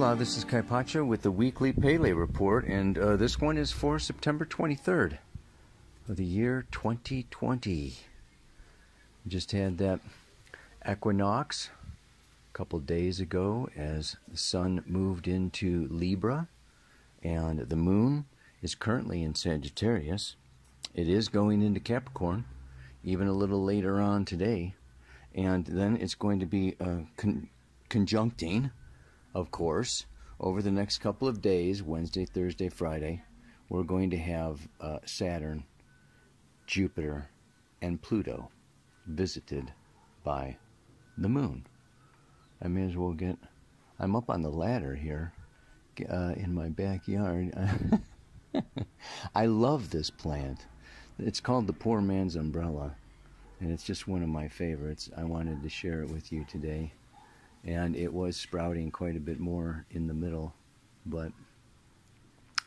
Aloha, this is Kaipacha with the weekly Pele report, and this one is for September 23rd of the year 2020. We just had that equinox a couple days ago as the sun moved into Libra, and the moon is currently in Sagittarius. It is going into Capricorn even a little later on today, and then it's going to be conjuncting, of course, over the next couple of days, Wednesday, Thursday, Friday. We're going to have Saturn, Jupiter, and Pluto visited by the moon. I may as well I'm up on the ladder here in my backyard. I love this plant. It's called the poor man's umbrella, and it's just one of my favorites. I wanted to share it with you today. And it was sprouting quite a bit more in the middle, but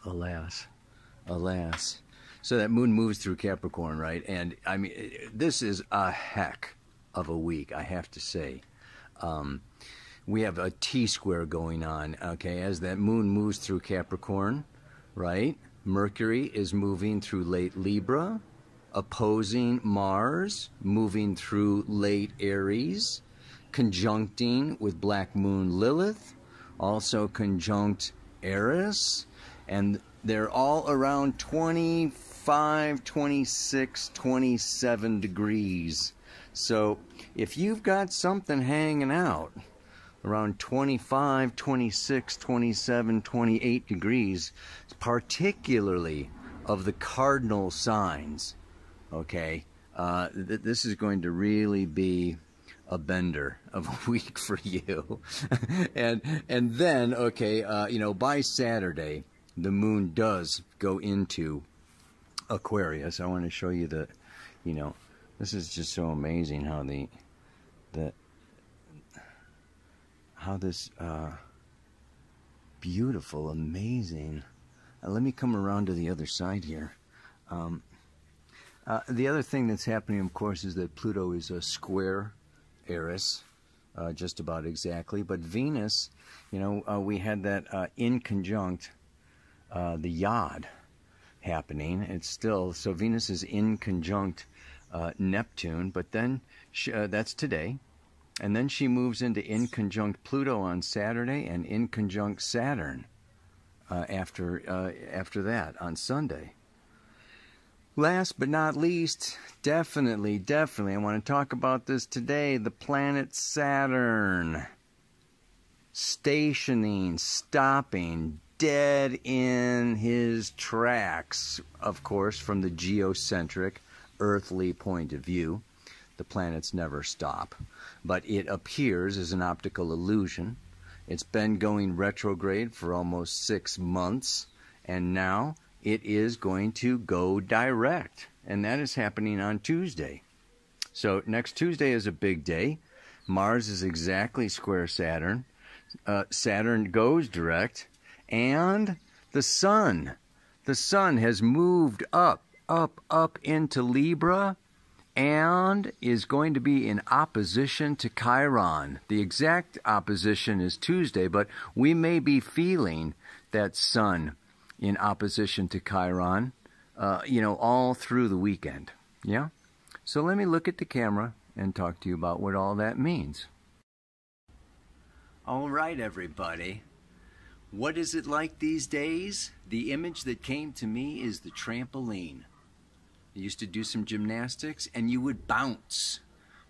alas. So that moon moves through Capricorn, right? And I mean, this is a heck of a week, I have to say. We have a T-square going on, okay, as that moon moves through Capricorn, right? Mercury is moving through late Libra, opposing Mars, moving through late Aries, conjuncting with Black Moon Lilith, also conjunct Eris, and they're all around 25, 26, 27 degrees. So if you've got something hanging out around 25, 26, 27, 28 degrees, particularly of the cardinal signs, okay, this is going to really be a bender of a week for you. and then, okay, you know, by Saturday, the moon does go into Aquarius. I want to show you the, you know, this is just so amazing how how this beautiful, amazing. Let me come around to the other side here. The other thing that's happening, of course, is that Pluto is a square Eris, just about exactly, but Venus, you know, we had that in conjunct the Yod happening. It's still, so Venus is in conjunct Neptune, but then that's today, and then she moves into in conjunct Pluto on Saturday and in conjunct Saturn after that on Sunday. Last but not least, definitely, I want to talk about this today, the planet Saturn. Stationing, stopping, dead in his tracks, of course, from the geocentric, earthly point of view. The planets never stop, but it appears as an optical illusion. It's been going retrograde for almost 6 months, and now it is going to go direct, and that is happening on Tuesday. So next Tuesday is a big day. Mars is exactly square Saturn. Saturn goes direct, and the sun has moved up into Libra and is going to be in opposition to Chiron. The exact opposition is Tuesday, but we may be feeling that sun in opposition to Chiron, you know, all through the weekend. Yeah? So let me look at the camera and talk to you about what all that means. All right, everybody. What is it like these days? The image that came to me is the trampoline. I used to do some gymnastics, and you would bounce,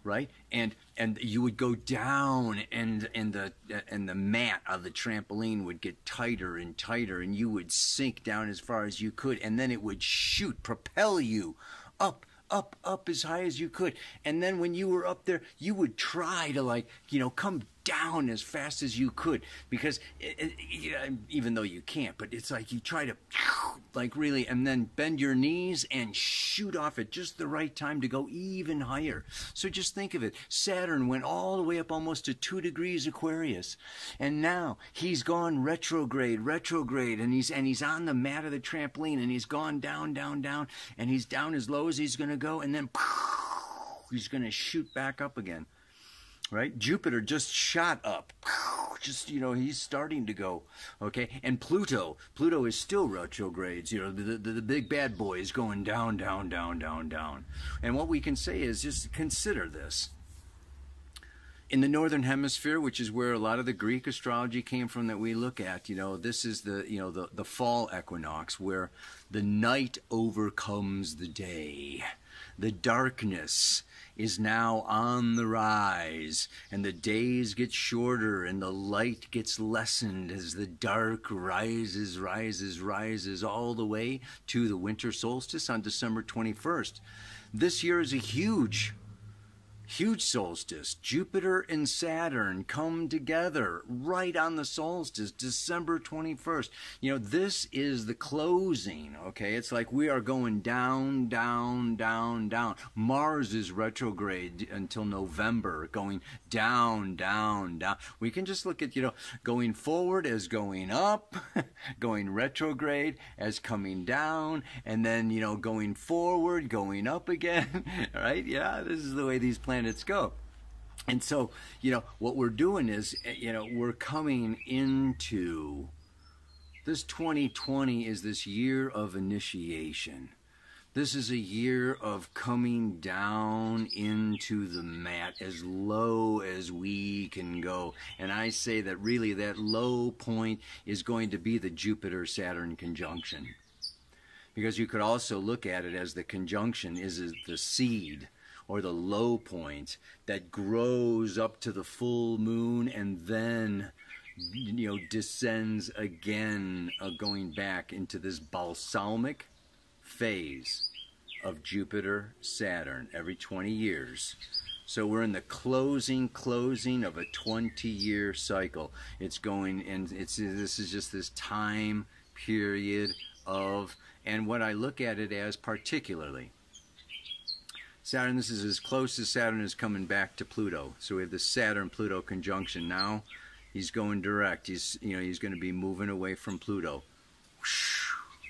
right? And you would go down, and the mat of the trampoline would get tighter and tighter, and you would sink down as far as you could, and then it would propel you up as high as you could. And then when you were up there, you would try to, like, you know, come down as fast as you could, because even though you can't, but it's like you try to, like, really, and then bend your knees and shoot off at just the right time to go even higher. So just think of it. Saturn went all the way up almost to 2 degrees Aquarius, and now he's gone retrograde, and he's on the mat of the trampoline, and he's gone down, and he's down as low as he's going to go, and then he's going to shoot back up again. Right? Jupiter just shot up just, he's starting to go, okay? And Pluto is still retrogrades, the big bad boy is going down, down, down, down, down. And what we can say is just consider this. In the northern hemisphere, which is where a lot of the Greek astrology came from that we look at, this is the fall equinox, where the night overcomes the day. The darkness is now on the rise, and the days get shorter, and the light gets lessened as the dark rises all the way to the winter solstice on December 21st. This year is a huge solstice. Jupiter and Saturn come together right on the solstice, December 21st. This is the closing, okay? It's like we are going down, down, down, down. Mars is retrograde until November, going down, down, down. We can just look at, going forward as going up, going retrograde as coming down, and then, going forward, going up again, right? Yeah, this is the way these planets go. And so, what we're doing is, we're coming into this 2020 is this year of initiation. This is a year of coming down into the mat as low as we can go. And I say that really that low point is going to be the Jupiter-Saturn conjunction. Because you could also look at it as the conjunction is the seed, or the low point that grows up to the full moon and then, descends again, going back into this balsamic phase of Jupiter-Saturn every 20 years. So we're in the closing of a 20-year cycle. It's going, and this is just this time period of, and what I look at it as particularly, Saturn, this is as close as Saturn is coming back to Pluto. So we have the Saturn-Pluto conjunction. Now he's going direct. He's going to be moving away from Pluto.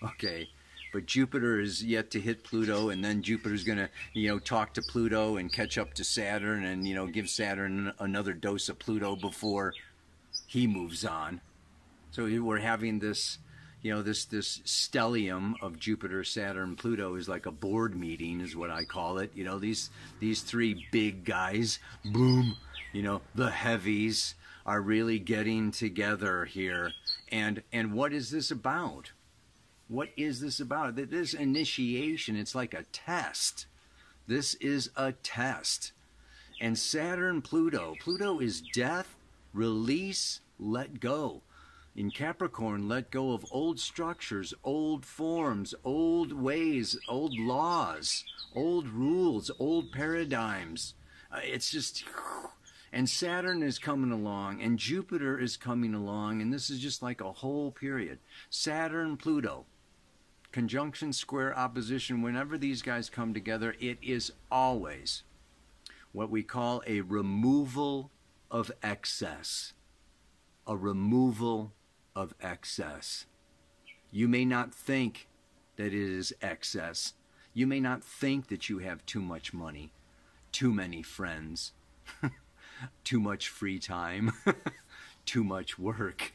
Okay. But Jupiter is yet to hit Pluto, and then Jupiter's going to, talk to Pluto and catch up to Saturn and, give Saturn another dose of Pluto before he moves on. So we're having this, this stellium of Jupiter, Saturn, Pluto is like a board meeting is what I call it. These three big guys, boom, the heavies are really getting together here. And what is this about? What is this about? This initiation, it's like a test. This is a test. And Saturn, Pluto is death, release, let go. In Capricorn, let go of old structures, old forms, old ways, old laws, old rules, old paradigms. It's just, and Saturn is coming along, and Jupiter is coming along, and this is just like a whole period. Saturn, Pluto, conjunction, square, opposition, whenever these guys come together, it is always what we call a removal of excess. A removal of excess. You may not think that it is excess. You may not think that you have too much money, too many friends, too much free time, too much work,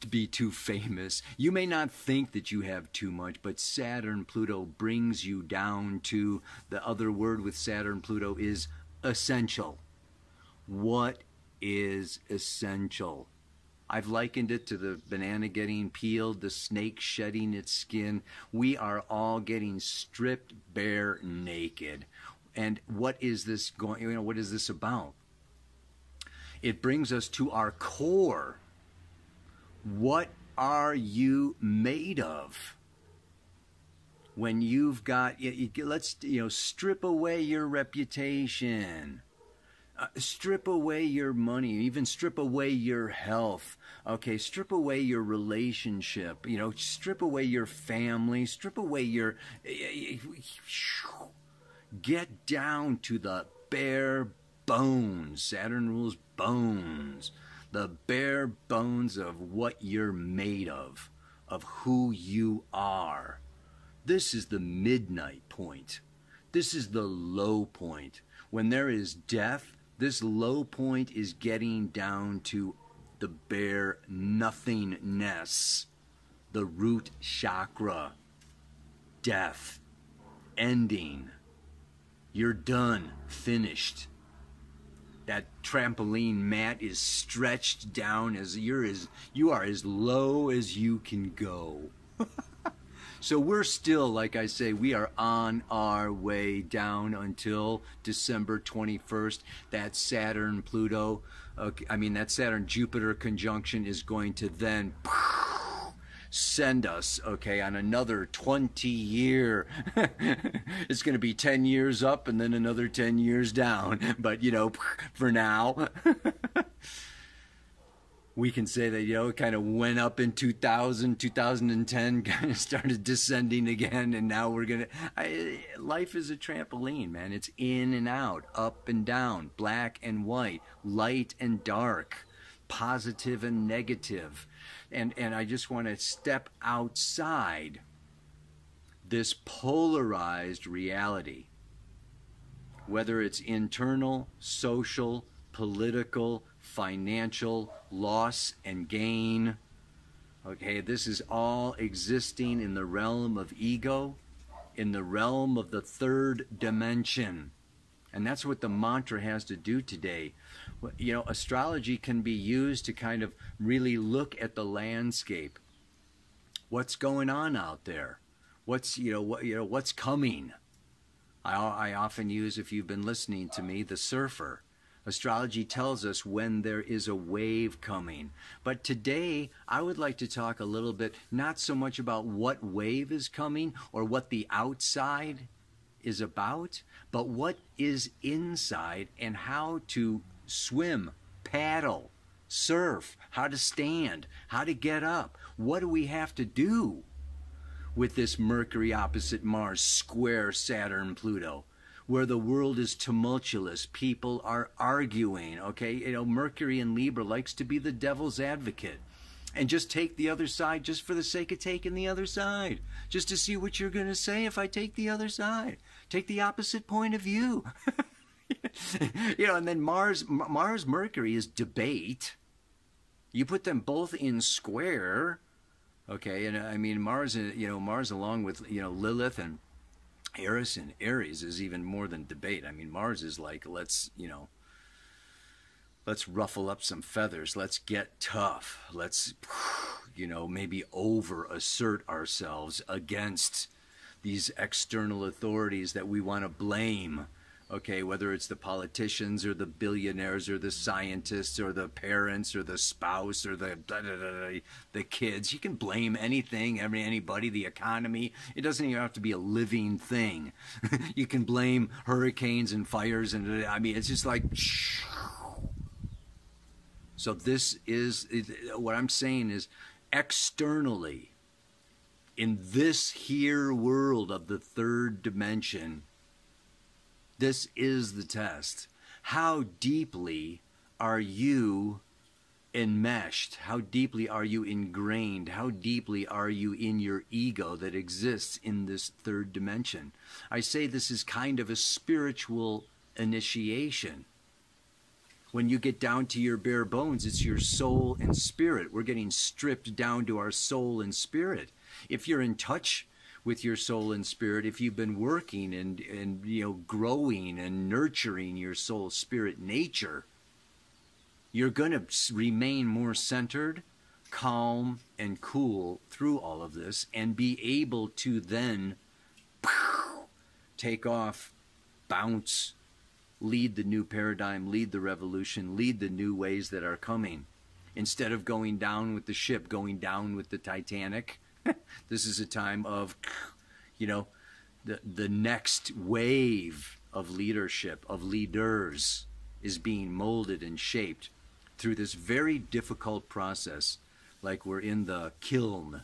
to be too famous. You may not think that you have too much, but Saturn, Pluto brings you down to, the other word with Saturn, Pluto is essential. What is essential? I've likened it to the banana getting peeled, the snake shedding its skin. We are all getting stripped bare naked. And what is this going, what is this about? It brings us to our core. What are you made of? When you've got, let's, strip away your reputation. Strip away your money, even strip away your health. Okay, strip away your relationship, strip away your family, strip away your, get down to the bare bones. Saturn rules bones. The bare bones of what you're made of who you are. This is the midnight point. This is the low point. When there is death, this low point is getting down to the bare nothingness, the root chakra, death, ending. You're done, finished. That trampoline mat is stretched down as you are as low as you can go. So we're still, like I say, we are on our way down until December 21st. That Saturn-Pluto, that Saturn-Jupiter conjunction is going to then send us, okay, on another 20-year. It's going to be 10 years up and then another 10 years down. But, for now, we can say that, it kind of went up in 2010, kind of started descending again, and now we're going to... Life is a trampoline, man. It's in and out, up and down, black and white, light and dark, positive and negative. And I just want to step outside this polarized reality, whether it's internal, social, political, financial, loss and gain. Okay, this is all existing in the realm of ego, in the realm of the third dimension. And that's what the mantra has to do today. Astrology can be used to kind of really look at the landscape. What's going on out there? What's coming? I often use, if you've been listening to me, the surfer. Astrology tells us when there is a wave coming. But today, I would like to talk a little bit, not so much about what wave is coming or what the outside is about, but what is inside and how to swim, paddle, surf, how to stand, how to get up. What do we have to do with this Mercury opposite Mars, square Saturn, Pluto, where the world is tumultuous, people are arguing, okay? Mercury in Libra likes to be the devil's advocate and just take the other side just for the sake of taking the other side, just to see what you're going to say if I take the other side, take the opposite point of view. And then Mars, Mercury is debate. You put them both in square, okay? And Mars, Mars along with, Lilith and Eris and Aries is even more than debate. Mars is like, let's ruffle up some feathers. Let's get tough. Let's, maybe over-assert ourselves against these external authorities that we want to blame. Okay, whether it's the politicians or the billionaires or the scientists or the parents or the spouse or the kids. You can blame anything, anybody, the economy. It doesn't even have to be a living thing. You can blame hurricanes and fires and it's just like... So this is, what I'm saying is, externally, in this here world of the third dimension, this is the test. How deeply are you enmeshed? How deeply are you ingrained? How deeply are you in your ego that exists in this third dimension? I say this is kind of a spiritual initiation. When you get down to your bare bones, it's your soul and spirit. We're getting stripped down to our soul and spirit. If you're in touch with your soul and spirit, if you've been working and growing and nurturing your soul, spirit, nature, you're going to remain more centered, calm, and cool through all of this and be able to then take off, bounce, lead the new paradigm, lead the revolution, lead the new ways that are coming. Instead of going down with the ship, going down with the Titanic, this is a time of, the next wave of leadership, of leaders, is being molded and shaped through this very difficult process, like we're in the kiln.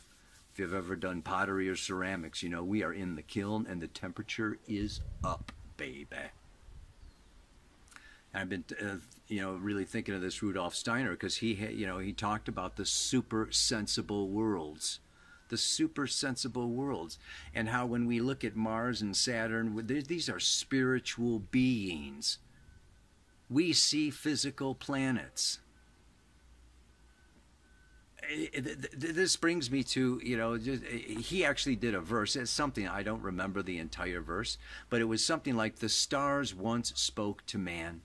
If you've ever done pottery or ceramics, we are in the kiln and the temperature is up, baby. I've been, really thinking of this Rudolf Steiner because he talked about the super sensible worlds. The super sensible worlds, and how when we look at Mars and Saturn, these are spiritual beings. We see physical planets. this brings me to, he actually did a verse. It's something, I don't remember the entire verse, but it was something like, the stars once spoke to man.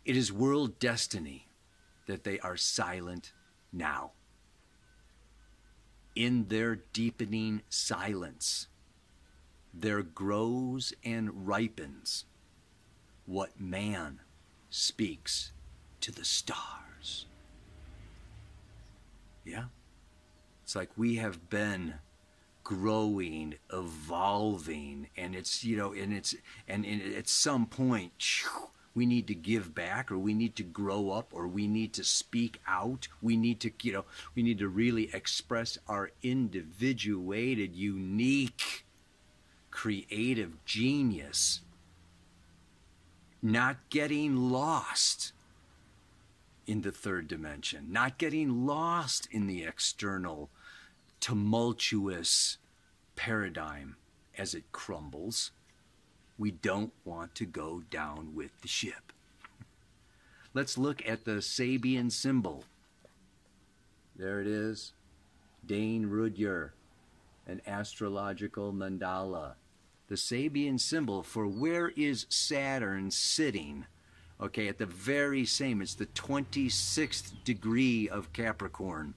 It is world destiny that they are silent now. In their deepening silence, there grows and ripens what man speaks to the stars. Yeah? It's like we have been growing, evolving, and it's, and at some point, we need to give back, or we need to grow up, or we need to speak out. We need to, we need to really express our individuated, unique, creative genius. Not getting lost in the third dimension, not getting lost in the external tumultuous paradigm as it crumbles. We don't want to go down with the ship. Let's look at the Sabian symbol. There it is. Dane Rudhyar, an astrological mandala. The Sabian symbol for where is Saturn sitting? Okay, at the very same, it's the 26th degree of Capricorn.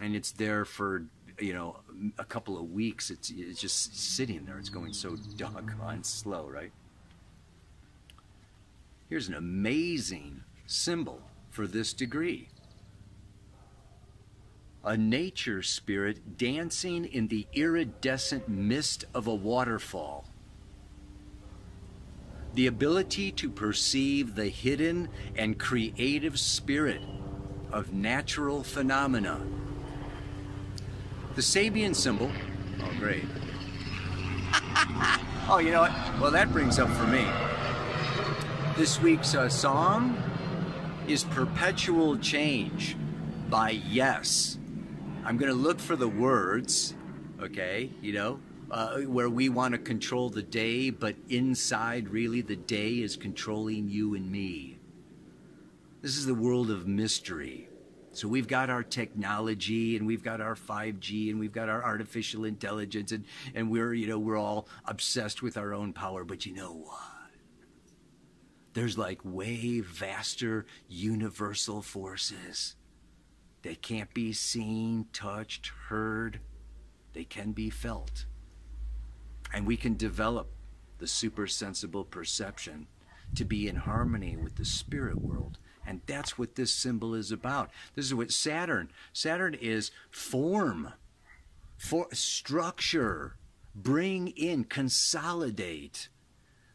And it's there for, a couple of weeks. It's just sitting there. It's going so doggone slow, right? Here's an amazing symbol for this degree. A nature spirit dancing in the iridescent mist of a waterfall. The ability to perceive the hidden and creative spirit of natural phenomena. The Sabian symbol, oh great. Oh, you know what? Well, that brings up for me. This week's song is Perpetual Change by Yes. I'm going to look for the words, okay, where we want to control the day, but inside, really, the day is controlling you and me. This is the world of mystery. So we've got our technology, and we've got our 5G, and we've got our artificial intelligence, and we're all obsessed with our own power. But you know what? There's like way vaster universal forces. They can't be seen, touched, heard. They can be felt. And we can develop the super-sensible perception to be in harmony with the spirit world. And that's what this symbol is about. This is what Saturn is form, for structure, bring in, consolidate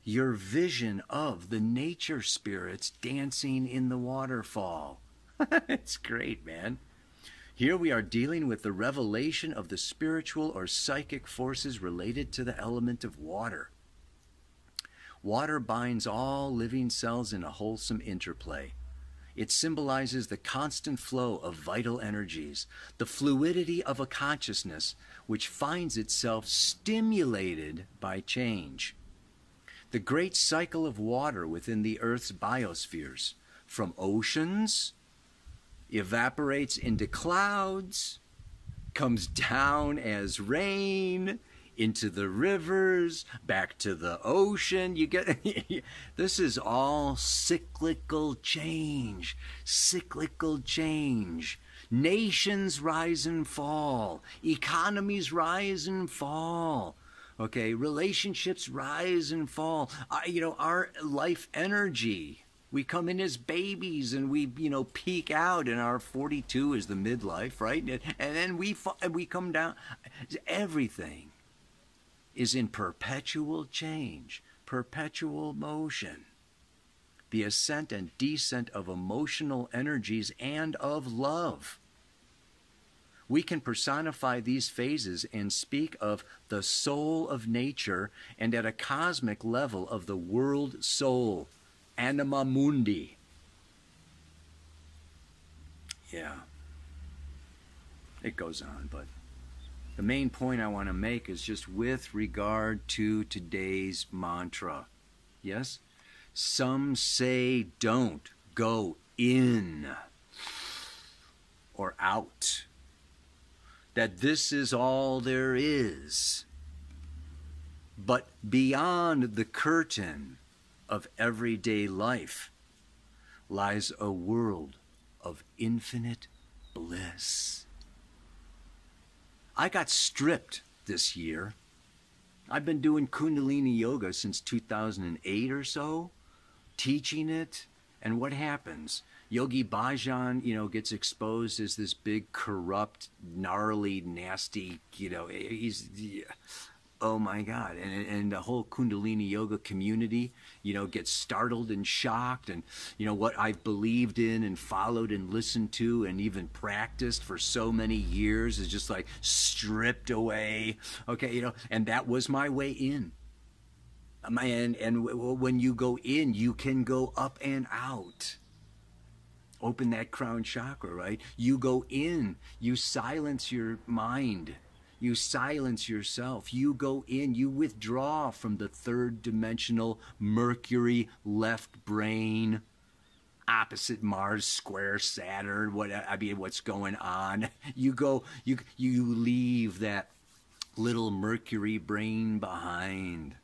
your vision of the nature spirits dancing in the waterfall. It's great, man. Here we are dealing with the revelation of the spiritual or psychic forces related to the element of water. Water binds all living cells in a wholesome interplay. It symbolizes the constant flow of vital energies, the fluidity of a consciousness which finds itself stimulated by change. The great cycle of water within the Earth's biospheres, from oceans, evaporates into clouds, comes down as rain, into the rivers, back to the ocean. You get this is all cyclical change. Cyclical change. Nations rise and fall. Economies rise and fall. Okay, relationships rise and fall. Our life energy. We come in as babies and we, peak out, and our 42 is the midlife, right? And then we come down. Everything is in perpetual change, perpetual motion. The ascent and descent of emotional energies and of love. We can personify these phases and speak of the soul of nature, and at a cosmic level of the world soul. Anima mundi. Yeah. It goes on, but the main point I want to make is just with regard to today's mantra. Yes? Some say don't go in. or out. That this is all there is. But beyond the curtain of everyday life lies a world of infinite bliss. I got stripped this year. I've been doing Kundalini Yoga since 2008 or so, teaching it, and what happens? Yogi Bhajan, gets exposed as this big, corrupt, gnarly, nasty, oh my God. And the whole Kundalini Yoga community, gets startled and shocked. And, what I've believed in and followed and listened to and even practiced for so many years is just like stripped away. Okay, and that was my way in. And when you go in, you can go up and out. Open that crown chakra, right? You go in, you silence your mind. You silence yourself. You go in, you withdraw from the third dimensional Mercury left brain, opposite Mars, square Saturn, what's going on. You leave that little Mercury brain behind.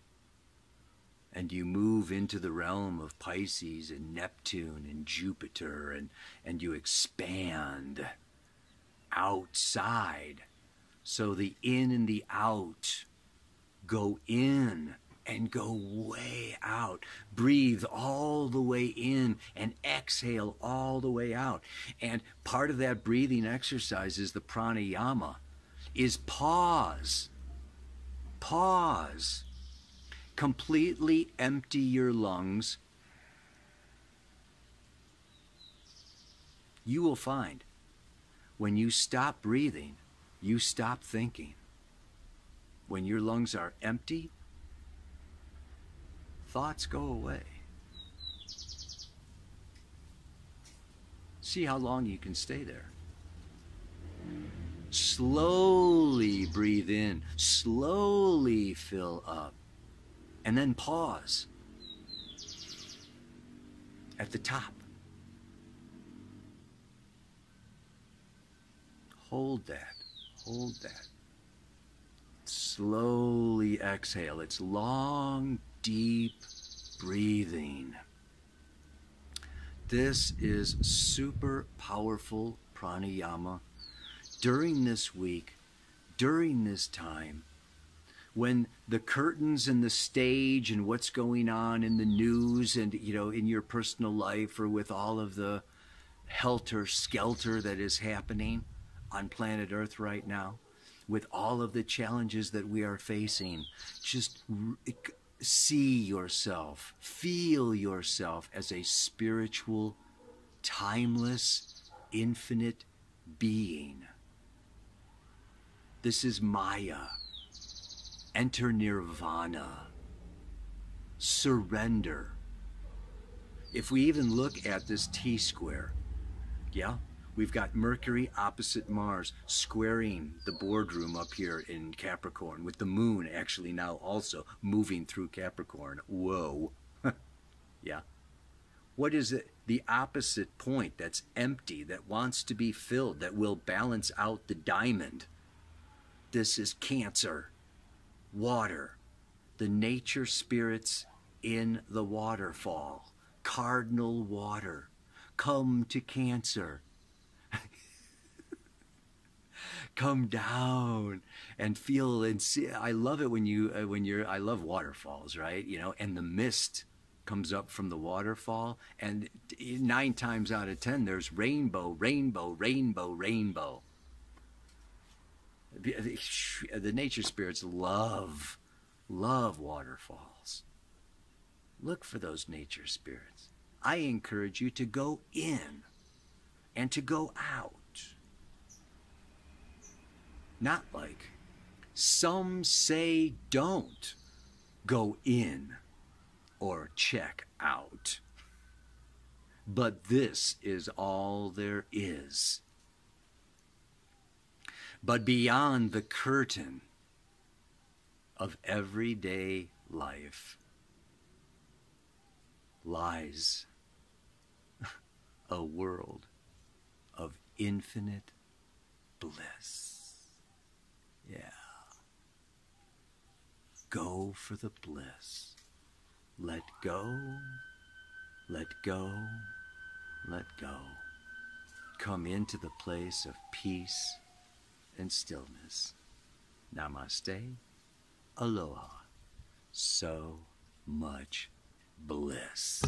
And you move into the realm of Pisces and Neptune and Jupiter, and you expand outside. So the in and the out go in and go way out. Breathe all the way in and exhale all the way out. And part of that breathing exercise is the pranayama, is pause. Pause. Completely empty your lungs. You will find when you stop breathing, you stop thinking. When your lungs are empty, thoughts go away. See how long you can stay there. Slowly breathe in, slowly fill up, and then pause at the top. Hold that. Hold that. Slowly exhale. It's long, deep breathing. This is super powerful pranayama. During this week, during this time, when the curtains and the stage and what's going on in the news and, in your personal life or with all of the helter-skelter that is happening on planet Earth right now, with all of the challenges that we are facing, just see yourself, feel yourself as a spiritual, timeless, infinite being. This is Maya. Enter Nirvana. Surrender. If we even look at this T-square, we've got Mercury opposite Mars squaring the boardroom up here in Capricorn, with the moon actually now also moving through Capricorn. Whoa. Yeah. What is it? The opposite point that's empty, that wants to be filled, that will balance out the diamond. This is Cancer. Water. The nature spirits in the waterfall. Cardinal water. Come to Cancer. Come down and feel and see. I love it when I love waterfalls, right? And the mist comes up from the waterfall, and 9 times out of 10 there's rainbow, rainbow, rainbow, rainbow. The nature spirits love waterfalls. Look for those nature spirits. I encourage you to go in and to go out. Not like some say don't go in or check out. But this is all there is. But beyond the curtain of everyday life lies a world of infinite bliss. Yeah. Go for the bliss. Let go, let go, let go. Come into the place of peace and stillness. Namaste, aloha. So much bliss.